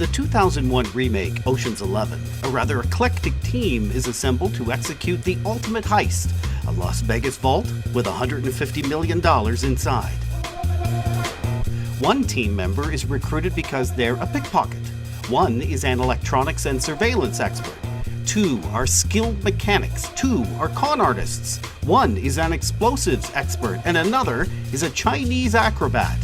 the 2001 remake Ocean's 11, a rather eclectic team is assembled to execute the ultimate heist, a Las Vegas vault with $150 million inside. One team member is recruited because they're a pickpocket. One is an electronics and surveillance expert. Two are skilled mechanics. Two are con artists. One is an explosives expert, and another is a Chinese acrobat.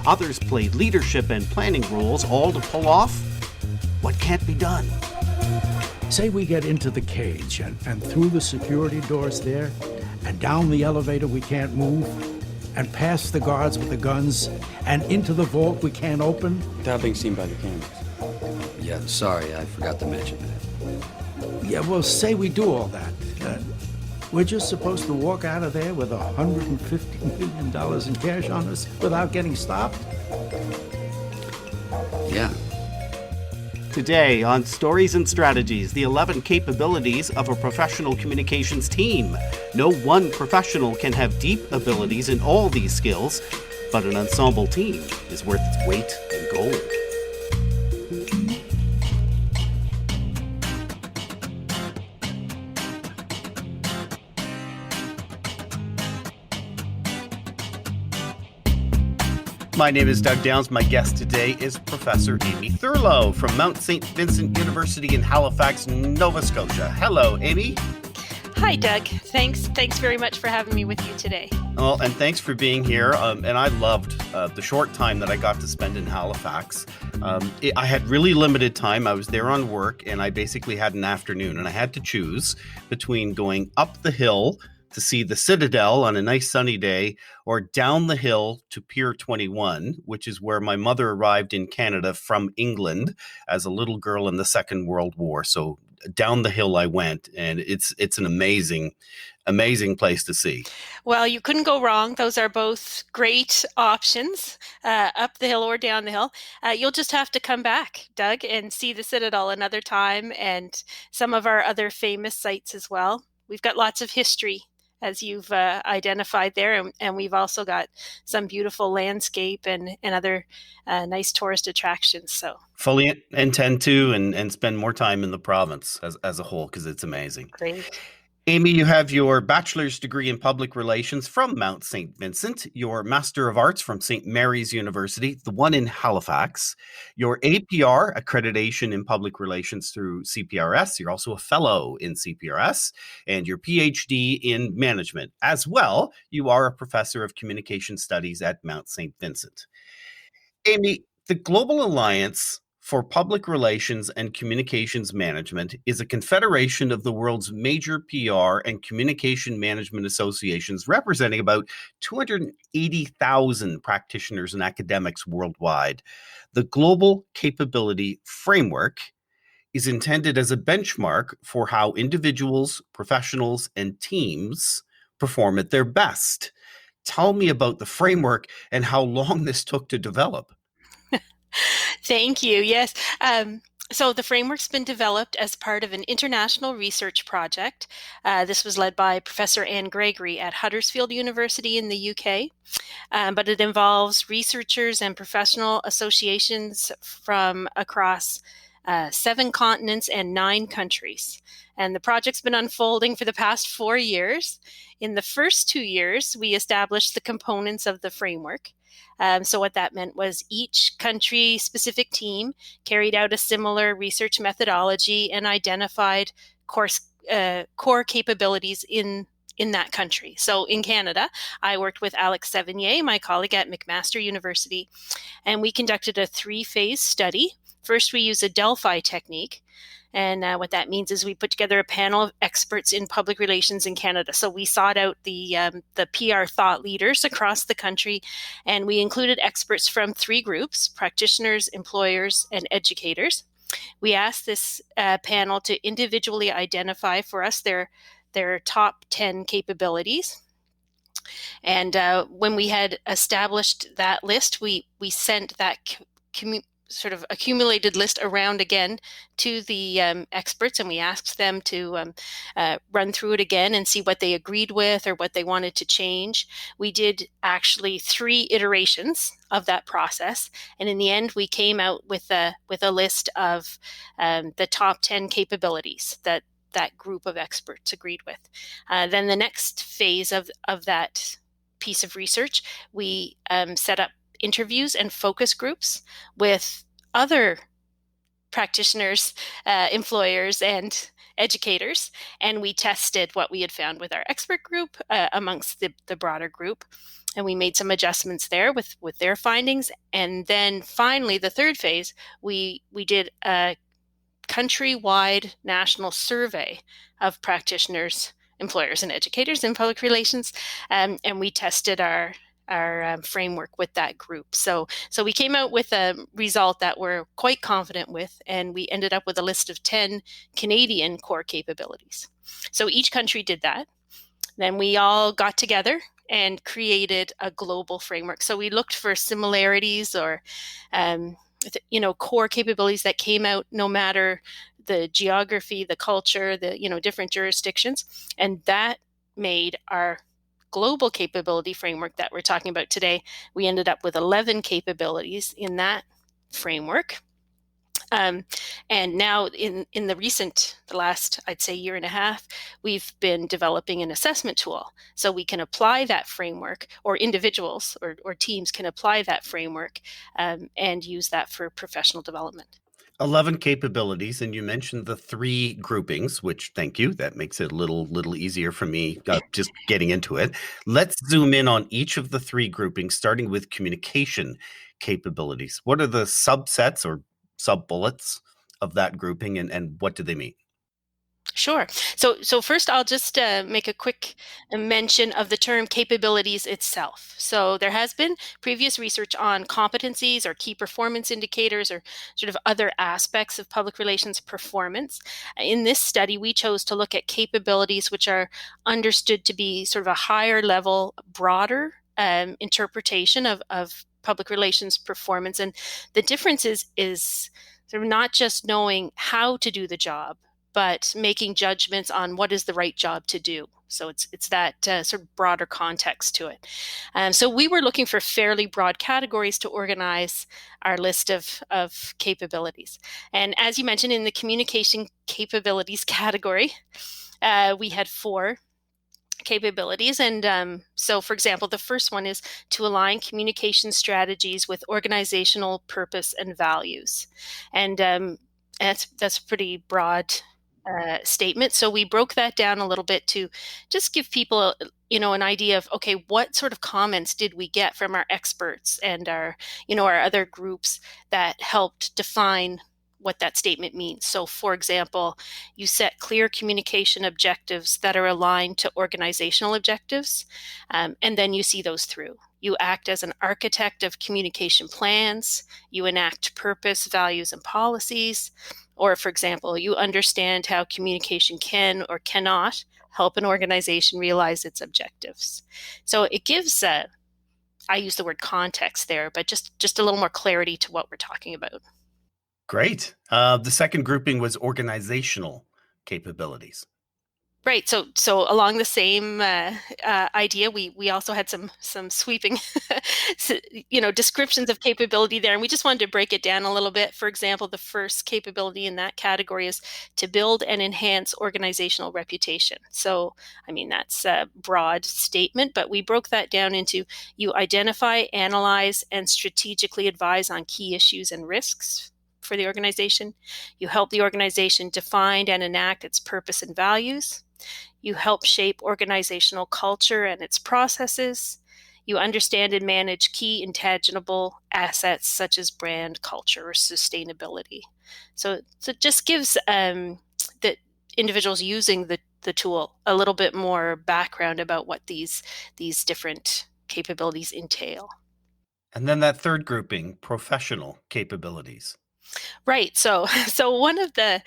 Others played leadership and planning roles, all to pull off what can't be done. Say we get into the cage and through the security doors there, and down the elevator we can't move, and past the guards with the guns, and into the vault we can't open. Without being seen by the cameras. Yeah, sorry, I forgot to mention that. Yeah, well, say we do all that. We're just supposed to walk out of there with $150 million in cash on us without getting stopped? Yeah. Today on Stories and Strategies, the 11 capabilities of a professional communications team. No one professional can have deep abilities in all these skills, but an ensemble team is worth its weight in gold. My name is Doug Downs. My guest today is Professor Amy Thurlow from Mount St. Vincent University in Halifax, Nova Scotia. Hello, Amy. Hi, Doug. Thanks very much for having me with you today. Well, and thanks for being here. And I loved the short time that I got to spend in Halifax. I had really limited time. I was there on work, and I basically had an afternoon, and I had to choose between going up the hill to see the Citadel on a nice sunny day, or down the hill to Pier 21, which is where my mother arrived in Canada from England as a little girl in the Second World War. So down the hill I went, and it's an amazing place to see. Well, you couldn't go wrong. Those are both great options, up the hill or down the hill. You'll just have to come back, Doug, and see the Citadel another time and some of our other famous sites as well. We've got lots of history, as you've identified there. And we've also got some beautiful landscape and other nice tourist attractions. So fully intend to and spend more time in the province as a whole, because it's amazing. Great. Amy, you have your bachelor's degree in public relations from Mount St. Vincent, your Master of Arts from St. Mary's University, the one in Halifax, your APR accreditation in public relations through CPRS. You're also a fellow in CPRS, and your Ph.D. in management. As well, you are a professor of communication studies at Mount St. Vincent. Amy, the Global Alliance for Public Relations and Communications Management is a confederation of the world's major PR and communication management associations, representing about 280,000 practitioners and academics worldwide. The Global Capability Framework is intended as a benchmark for how individuals, professionals, and teams perform at their best. Tell me about the framework and how long this took to develop. Thank you. Yes. So the framework's been developed as part of an international research project. This was led by Professor Anne Gregory at Huddersfield University in the UK. But it involves researchers and professional associations from across 7 continents and 9 countries. And the project's been unfolding for the past 4 years. In the first 2 years, we established the components of the framework. So what that meant was each country-specific team carried out a similar research methodology and identified core capabilities in that country. So in Canada, I worked with Alex Sevigny, my colleague at McMaster University, and we conducted a 3-phase study. First, we used a Delphi technique. And what that means is we put together a panel of experts in public relations in Canada. So we sought out the PR thought leaders across the country, and we included experts from 3 groups: practitioners, employers, and educators. We asked this panel to individually identify for us their top 10 capabilities. And when we had established that list, we sent that sort of accumulated list around again to the experts, and we asked them to run through it again and see what they agreed with or what they wanted to change. We did actually 3 iterations of that process, and in the end we came out with a list of the top 10 capabilities that group of experts agreed with. Then the next phase of that piece of research, we set up interviews and focus groups with other practitioners, employers, and educators, and we tested what we had found with our expert group amongst the broader group, and we made some adjustments there with their findings. And then finally, the third phase, we did a countrywide national survey of practitioners, employers, and educators in public relations, and we tested our framework with that group. So we came out with a result that we're quite confident with, and we ended up with a list of 10 Canadian core capabilities. So each country did that. Then we all got together and created a global framework. So we looked for similarities or core capabilities that came out no matter the geography, the culture, the different jurisdictions, and that made our global capability framework that we're talking about today. We ended up with 11 capabilities in that framework. And now in the last, I'd say, year and a half, we've been developing an assessment tool. So we can apply that framework, or individuals or teams can apply that framework and use that for professional development. 11 capabilities, and you mentioned the 3 groupings, which, thank you, that makes it a little easier for me just getting into it. Let's zoom in on each of the 3 groupings, starting with communication capabilities. What are the subsets or sub-bullets of that grouping, and what do they mean? Sure. So first, I'll just make a quick mention of the term capabilities itself. So there has been previous research on competencies or key performance indicators or sort of other aspects of public relations performance. In this study, we chose to look at capabilities which are understood to be sort of a higher level, broader interpretation of public relations performance. And the difference is sort of not just knowing how to do the job, but making judgments on what is the right job to do. So it's that sort of broader context to it. So we were looking for fairly broad categories to organize our list of capabilities. And as you mentioned, in the communication capabilities category, we had 4 capabilities. And so, for example, the first one is to align communication strategies with organizational purpose and values. And that's a pretty broad statement. So we broke that down a little bit to just give people, an idea of, okay, what sort of comments did we get from our experts and our other groups that helped define what that statement means. So, for example, you set clear communication objectives that are aligned to organizational objectives, and then you see those through. You act as an architect of communication plans. You enact purpose, values, and policies. Or, for example, you understand how communication can or cannot help an organization realize its objectives. So it gives, I use the word context there, but just a little more clarity to what we're talking about. Great. The second grouping was organizational capabilities. Right. So along the same idea, we also had some sweeping, descriptions of capability there, and we just wanted to break it down a little bit. For example, the first capability in that category is to build and enhance organizational reputation. So, I mean, that's a broad statement, but we broke that down into you identify, analyze, and strategically advise on key issues and risks for the organization. You help the organization define and enact its purpose and values. You help shape organizational culture and its processes. You understand and manage key intangible assets such as brand, culture, or sustainability. So it just gives the individuals using the tool a little bit more background about what these different capabilities entail. And then that third grouping, professional capabilities. Right. So one of the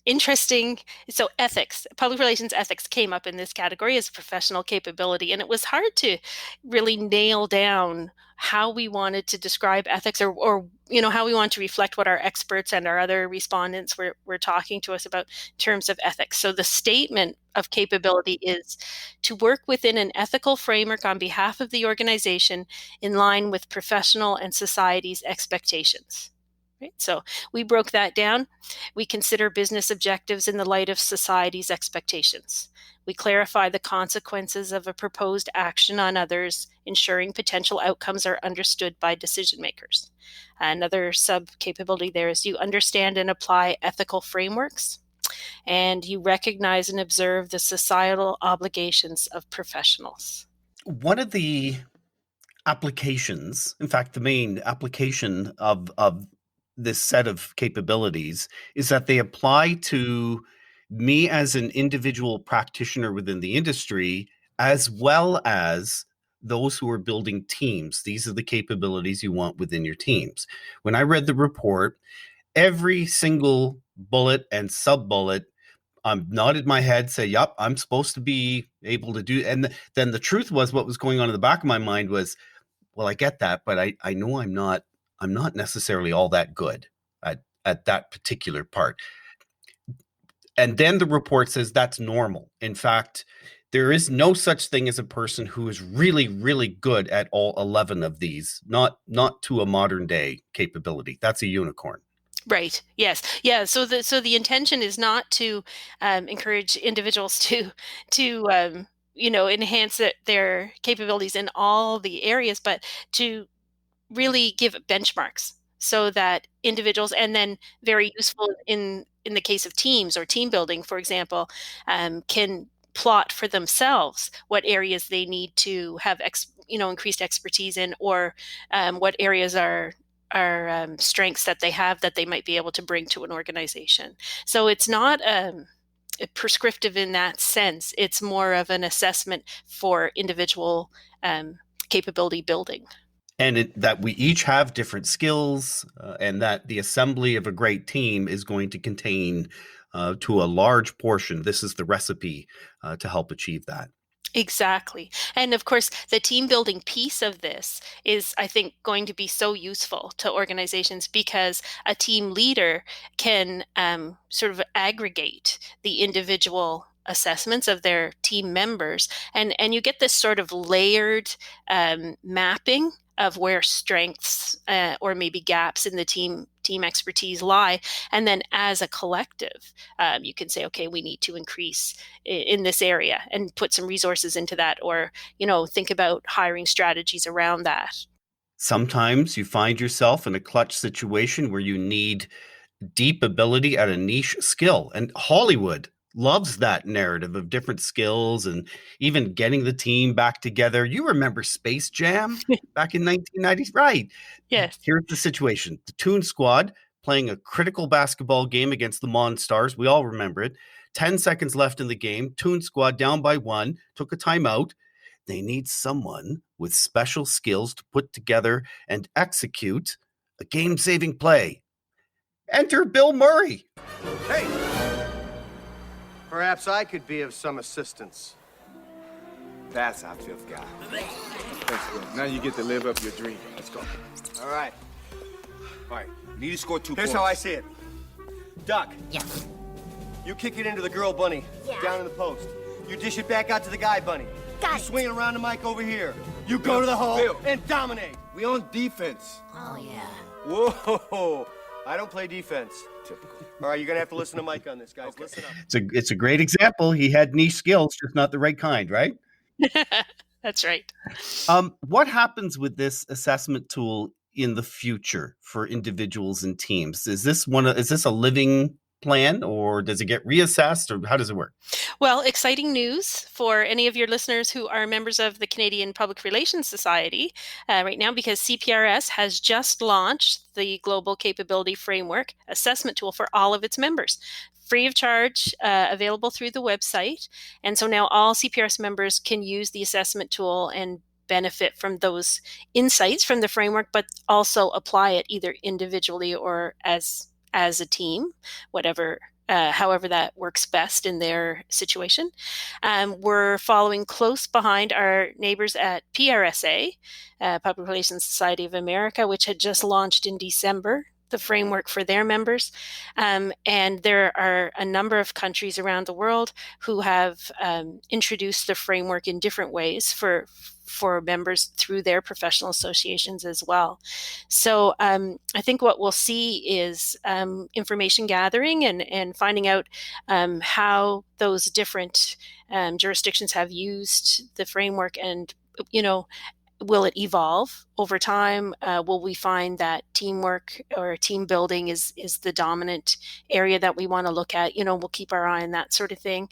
interesting, so ethics, public relations ethics came up in this category as a professional capability, and it was hard to really nail down how we wanted to describe ethics, or how we want to reflect what our experts and our other respondents were talking to us about in terms of ethics. So the statement of capability is to work within an ethical framework on behalf of the organization in line with professional and society's expectations. Right? So we broke that down. We consider business objectives in the light of society's expectations. We clarify the consequences of a proposed action on others, ensuring potential outcomes are understood by decision makers. Another sub-capability there is you understand and apply ethical frameworks, and you recognize and observe the societal obligations of professionals. One of the applications, in fact, the main application of this set of capabilities is that they apply to me as an individual practitioner within the industry, as well as those who are building teams. These are the capabilities you want within your teams. When I read the report, every single bullet and sub-bullet, nodded my head, say, "Yup, I'm supposed to be able to do." And then the truth was, what was going on in the back of my mind was, well, I get that, but I know I'm not necessarily all that good at that particular part. And then the report says that's normal. In fact, there is no such thing as a person who is really, really good at all 11 of these, not to a modern day capability. That's a unicorn. Right. Yes. Yeah. So the intention is not to encourage individuals to enhance their capabilities in all the areas, but to really give benchmarks so that individuals, and then very useful in the case of teams or team building, for example, can plot for themselves what areas they need to have increased expertise in, or what areas are strengths that they have that they might be able to bring to an organization. So it's not prescriptive in that sense. It's more of an assessment for individual capability building. And that we each have different skills, and that the assembly of a great team is going to contain, to a large portion, this is the recipe to help achieve that. Exactly. And of course, the team building piece of this is, I think, going to be so useful to organizations, because a team leader can sort of aggregate the individual assessments of their team members, and you get this sort of layered mapping of where strengths or maybe gaps in the team expertise lie. And then as a collective, you can say, okay, we need to increase in this area and put some resources into that, or, think about hiring strategies around that. Sometimes you find yourself in a clutch situation where you need deep ability at a niche skill. And Hollywood loves that narrative of different skills and even getting the team back together. You remember Space Jam back in 1990s, right? Yes. Here's the situation. The Toon Squad playing a critical basketball game against the Monstars. We all remember it. 10 seconds left in the game. Toon Squad down by 1, took a timeout. They need someone with special skills to put together and execute a game-saving play. Enter Bill Murray. Hey! Perhaps I could be of some assistance. That's our fifth guy. Let's go. Now you get to live up your dream. Let's go. All right. All right. You need to score 2 Here's points. how I see it. Duck. Yeah. You kick it into the girl bunny. Yeah. Down in the post. You dish it back out to the guy bunny. Got You it. swing it around the mic over here. You go to the hole Bill. and dominate. We on defense. Oh, yeah. Whoa. I don't play defense. Typical. All right, you're going to have to listen to Mike on this, guys. Okay. Listen up. It's a great example. He had niche skills, just not the right kind, right? That's right. What happens with this assessment tool in the future for individuals and teams? Is this a living plan, or does it get reassessed, or how does it work? Well, exciting news for any of your listeners who are members of the Canadian Public Relations Society right now, because CPRS has just launched the Global Capability Framework assessment tool for all of its members, free of charge, available through the website. And so now all CPRS members can use the assessment tool and benefit from those insights from the framework, but also apply it either individually or as a team, whatever however that works best in their situation. We're following close behind our neighbors at PRSA, Public Relations Society of America, which had just launched in December the framework for their members. And there are a number of countries around the world who have introduced the framework in different ways for members through their professional associations as well. So I think what we'll see is information gathering and finding out how those different jurisdictions have used the framework, and will it evolve over time? Will we find that teamwork or team building is the dominant area that we want to look at? We'll keep our eye on that sort of thing.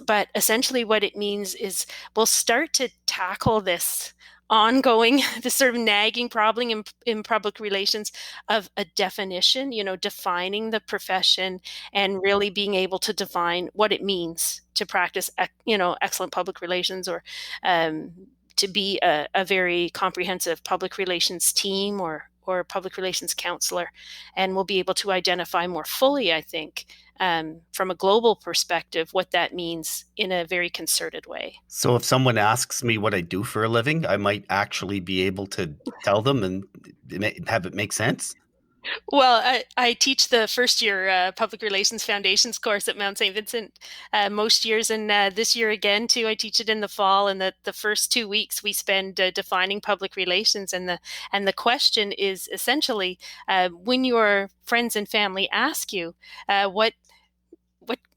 But essentially what it means is we'll start to tackle this sort of nagging problem in public relations of a definition, defining the profession and really being able to define what it means to practice, excellent public relations, or to be a very comprehensive public relations team or public relations counselor. And we'll be able to identify more fully, I think, from a global perspective, what that means in a very concerted way. So if someone asks me what I do for a living, I might actually be able to tell them and have it make sense? Well, I teach the first year Public Relations Foundations course at Mount St. Vincent most years, and this year again too. I teach it in the fall, and the first 2 weeks we spend defining public relations, and the question is essentially when your friends and family ask you what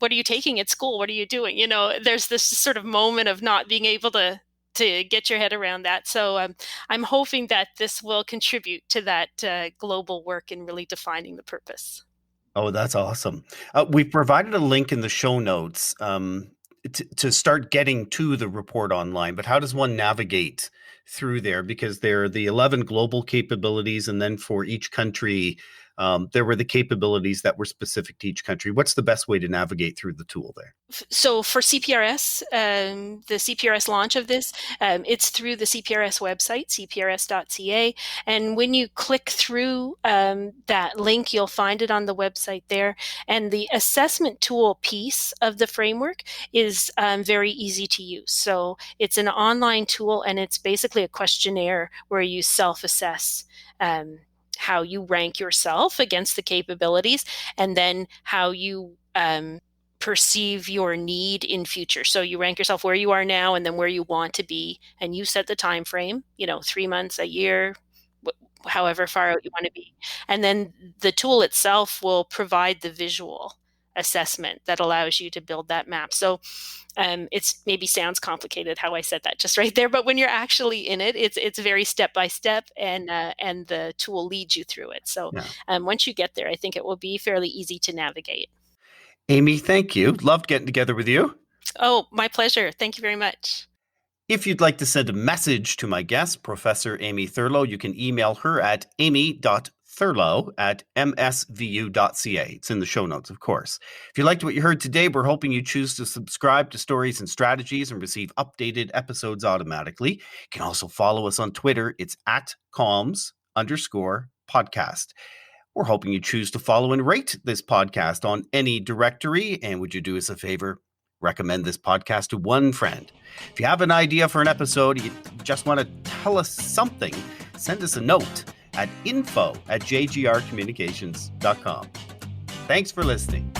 are you taking at school? What are you doing? There's this sort of moment of not being able to get your head around that. So I'm hoping that this will contribute to that global work in really defining the purpose. Oh, that's awesome. We've provided a link in the show notes to start getting to the report online, but how does one navigate through there? Because there are the 11 global capabilities, and then for each country, there were the capabilities that were specific to each country. What's the best way to navigate through the tool there? So for CPRS, the CPRS launch of this, it's through the CPRS website, cprs.ca. And when you click through that link, you'll find it on the website there. And the assessment tool piece of the framework is very easy to use. So it's an online tool, and it's basically a questionnaire where you self-assess how you rank yourself against the capabilities, and then how you perceive your need in future. So you rank yourself where you are now and then where you want to be, and you set the time frame, 3 months, a year, however far out you want to be. And then the tool itself will provide the visual assessment that allows you to build that map. So it's maybe sounds complicated how I said that just right there, but when you're actually in it, it's very step by step, and the tool leads you through it. So once you get there, I think it will be fairly easy to navigate. Amy, thank you. Loved getting together with you. Oh, my pleasure. Thank you very much. If you'd like to send a message to my guest, Professor Amy Thurlow, you can email her at amy.thurlow@msvu.ca. It's in the show notes, of course. If you liked what you heard today, we're hoping you choose to subscribe to Stories and Strategies and receive updated episodes automatically. You can also follow us on Twitter. It's @comms_podcast. We're hoping you choose to follow and rate this podcast on any directory. And would you do us a favor? Recommend this podcast to one friend. If you have an idea for an episode, you just want to tell us something, send us a note at info@jgrcommunications.com. Thanks for listening.